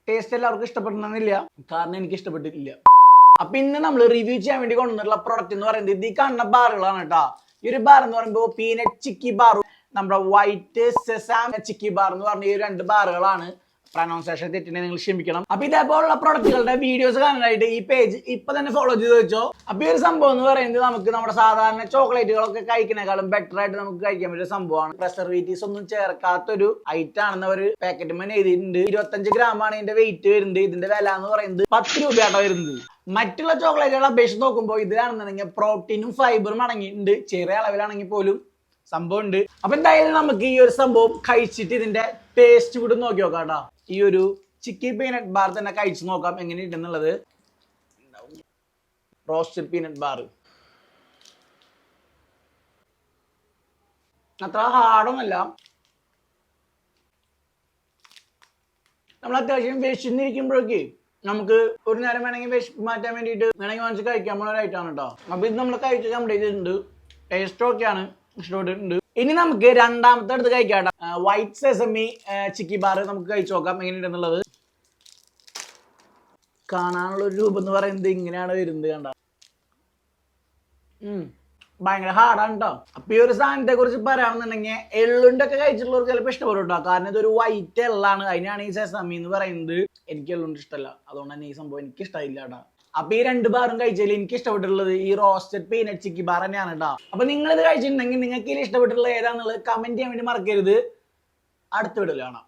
Taste എല്ലാവർക്കും ഇഷ്ടപ്പെടണമെന്നില്ല, കാരണം എനിക്ക് ഇഷ്ടപ്പെട്ടിട്ടില്ല. അപ്പൊ ഇന്ന് നമ്മൾ റിവ്യൂ ചെയ്യാൻ വേണ്ടി കൊണ്ടുവന്നിട്ടുള്ള പ്രൊഡക്റ്റ് എന്ന് പറയുന്നത് ഇത് ഈ കാണുന്ന ബാറുകളാണ് കേട്ടോ. ഈ ഒരു ബാർ എന്ന് പറയുമ്പോൾ പീനട്ട് ചിക്കി ബാറും നമ്മുടെ വൈറ്റ് സെസാം ചിക്കി ബാർ എന്ന് പറഞ്ഞ ഈ രണ്ട് ബാറുകളാണ്. പ്രൊനൗൺസിയേഷൻ തെറ്റിനെ നിങ്ങൾ ക്ഷമിക്കണം. അപ്പൊ ഇതേപോലുള്ള പ്രൊഡക്റ്റുകളുടെ വീഡിയോസ് കാണാനായിട്ട് ഈ പേജ് ഇപ്പൊ തന്നെ ഫോളോ ചെയ്ത് വെച്ചോ. അപ്പൊ ഈ ഒരു സംഭവം എന്ന് പറയുന്നത് നമുക്ക് നമ്മുടെ സാധാരണ ചോക്ലേറ്റുകളൊക്കെ കഴിക്കുന്നേക്കാളും ബെറ്റർ ആയിട്ട് നമുക്ക് കഴിക്കാൻ പറ്റിയ സംഭവമാണ്. പ്രിസർവേറ്റീവ്സ് ഒന്നും ചേർക്കാത്തൊരു ഐറ്റം ആണെന്ന് ഒരു പാക്കറ്റ് മേലെ എഴുതിയിട്ടുണ്ട്. 25 ഗ്രാമാണ് ഇതിന്റെ വെയിറ്റ് വരുന്നത്. ഇതിന്റെ വില എന്ന് പറയുന്നത് 10 രൂപയാണ് വരുന്നത്. മറ്റുള്ള ചോക്ലേറ്റുകളെ അപേക്ഷിച്ച് നോക്കുമ്പോൾ ഇതിലാണെന്നുണ്ടെങ്കിൽ പ്രോട്ടീനും ഫൈബറും അടങ്ങിയിട്ടുണ്ട്. ചെറിയ അളവിലാണെങ്കിൽ പോലും സംഭവം ഉണ്ട്. അപ്പൊ എന്തായാലും നമുക്ക് ഈ ഒരു സംഭവം കഴിച്ചിട്ട് ഇതിന്റെ ടേസ്റ്റ് കൂടി നോക്കി നോക്കാം കേട്ടോ. ഈ ഒരു ചിക്കി പീനട്ട് ബാർ തന്നെ കഴിച്ചു നോക്കാം എങ്ങനെയുണ്ടെന്നുള്ളത്. റോസ്റ്റഡ് പീനട്ട് ബാർ അത്ര ഹാർഡൊന്നല്ല. നമ്മൾ അത്യാവശ്യം വിശന്നിരിക്കുമ്പോഴേക്ക് നമുക്ക് ഒരു നേരം വേണമെങ്കിൽ വിശപ്പ് മാറ്റാൻ വേണ്ടിയിട്ട് വേണമെങ്കിൽ വാങ്ങിച്ച് കഴിക്കാൻ പോണ ഒരു ഐറ്റമാണ് കേട്ടോ. അപ്പൊ ഇത് നമ്മൾ കഴിച്ച് കംപ്ലീറ്റ് ചെയ്തിട്ടുണ്ട്. ടേസ്റ്റ് ഒക്കെയാണ്, ഇഷ്ടപ്പെട്ടിട്ടുണ്ട്. ഇനി നമുക്ക് രണ്ടാമത്തെ അടുത്ത് കഴിക്കാം. വൈറ്റ് സെസമി ചിക്കി ബാർ നമുക്ക് കഴിച്ചു നോക്കാം എങ്ങനെയുണ്ടെന്നുള്ളത്. കാണാനുള്ള ഒരു രൂപം എന്ന് പറയുന്നത് ഇങ്ങനെയാണ് വരുന്നത്. കണ്ട ഭയങ്കര ഹാർഡാണ് കേട്ടോ. അപ്പൊ ഈ ഒരു സാധനത്തെ കുറിച്ച് പറയുകയാണെന്നുണ്ടെങ്കിൽ എള്ളുണ്ട് ഒക്കെ കഴിച്ചിട്ടുള്ളവർക്ക് ചിലപ്പോൾ ഇഷ്ടപ്പെടും കേട്ടോ. കാരണം ഇതൊരു വൈറ്റ് എള്ളാണ്. അതിനാണ് ഈ സെസമി എന്ന് പറയുന്നത്. എനിക്ക് എള്ളുണ്ട് ഇഷ്ടമല്ല, അതുകൊണ്ട് തന്നെ ഈ സംഭവം എനിക്ക് ഇഷ്ടമില്ല കേട്ടോ. അപ്പൊ ഈ രണ്ട് ബാറും കഴിച്ചാൽ എനിക്ക് ഇഷ്ടപ്പെട്ടിട്ടുള്ളത് ഈ റോസ്റ്റഡ് പീനട്ട് ചിക്കി ബാർ തന്നെയാണ് കേട്ടോ. അപ്പൊ നിങ്ങൾ ഇത് കഴിച്ചിട്ടുണ്ടെങ്കിൽ നിങ്ങൾക്ക് ഇതിൽ ഇഷ്ടപ്പെട്ടിട്ടുള്ളത് ഏതാണെന്നുള്ളത് കമന്റ് ചെയ്യാൻ വേണ്ടി മറക്കരുത്. അടുത്ത വീഡിയോയിൽ കാണാം.